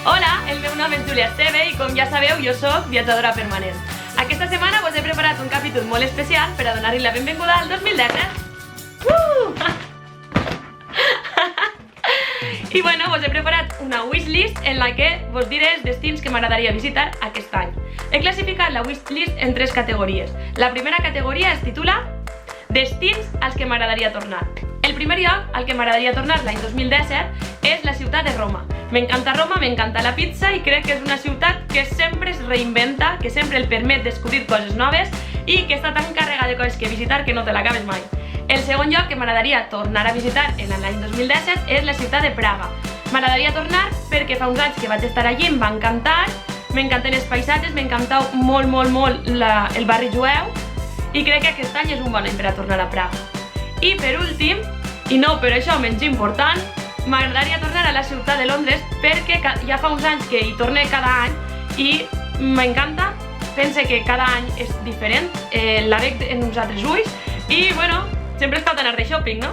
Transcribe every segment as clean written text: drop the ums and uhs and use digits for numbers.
Hola, el meu nom és Júlia Esteve i com ja sabeu jo soc viatjadora permanent. Aquesta setmana vos he preparat un capítol molt especial per a donar-li la benvinguda al 2017. I bueno, vos he preparat una wishlist en la que vos diré els destins que m'agradaria visitar aquest any. He classificat la wishlist en 3 categories. La primera categoria es titula Destins als que m'agradaria tornar. El primer lloc al que m'agradaria tornar l'any 2017 és la ciutat de Roma. M'encanta Roma, m'encanta la pizza i crec que és una ciutat que sempre es reinventa, que sempre el permet descobrir coses noves i que està tan carregada de coses que visitar que no te l'acabes mai. El segon lloc que m'agradaria tornar a visitar en l'any 2017 és la ciutat de Praga. M'agradaria tornar perquè fa uns anys que vaig estar allí, em va encantar, m'encanten els paisatges, m'encanta molt el barri jueu i crec que aquest any és un bon any per a tornar a Praga. I per últim, i no per això menys important, m'agradaria tornar a la ciutat de Londres perquè ja fa uns anys que hi torne cada any i m'encanta, pense que cada any és diferent, la veig en uns altres ulls i bueno, sempre es cal anar de shopping, no?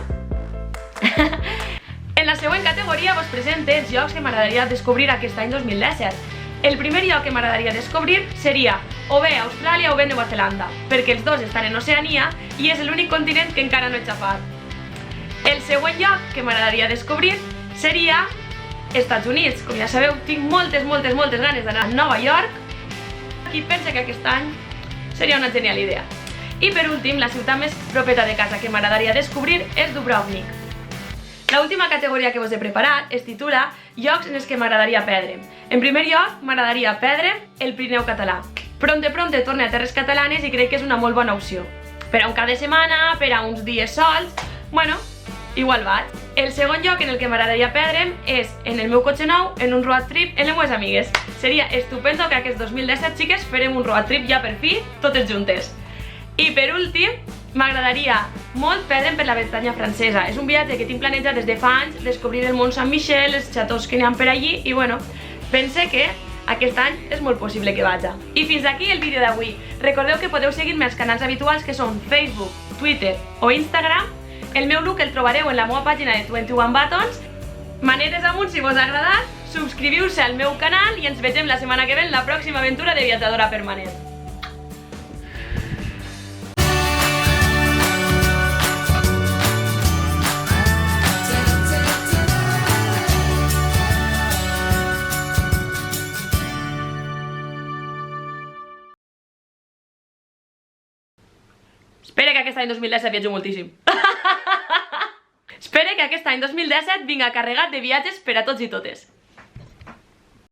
En la següent categoria vos presente els llocs que m'agradaria descobrir aquest any 2017. El primer lloc que m'agradaria descobrir seria o bé Austràlia o bé Nova Zelanda, perquè els dos estan en Oceania i és l'únic continent que encara no he xafat. El següent lloc que m'agradaria descobrir seria Estats Units. Com ja sabeu, tinc moltes ganes d'anar a Nova York. Qui pensa que aquest any seria una genial idea. I per últim, la ciutat més propera de casa que m'agradaria descobrir és Dubrovnik. L'última categoria que vos he preparat es titula Llocs en els que m'agradaria perdre'm. En primer lloc, m'agradaria perdre'm el Pirineu català. Pronte torne a terres catalanes i crec que és una molt bona opció. Per a un cap de setmana, per a uns dies sols, bueno, igual vaig. El segon lloc en el que m'agradaria perdre'm és en el meu cotxe nou, en un road trip amb les meves amigues. Seria estupendo que aquest 2017, xiques, farem un road trip ja per fi, totes juntes. I per últim, m'agradaria molt perdre'm per la Bretanya francesa. És un viatge que tinc planejat des de fa anys, descobrir el Mont Saint-Michel, els xatós que n'hi ha per allí i bueno, pense que aquest any és molt possible que vaja. I fins aquí el vídeo d'avui. Recordeu que podeu seguir-me als canals habituals que són Facebook, Twitter o Instagram. El meu look el trobareu en la meva pàgina de 21 Buttons. Manetes amunt si vos ha agradat, subscriviu-se al meu canal i ens vegem la setmana que ve en la pròxima aventura de viatjadora permanent. Espera que aquest any 2017 viatjo moltíssim. Espera que aquest any 2017 vinga carregat de viatges per a tots i totes.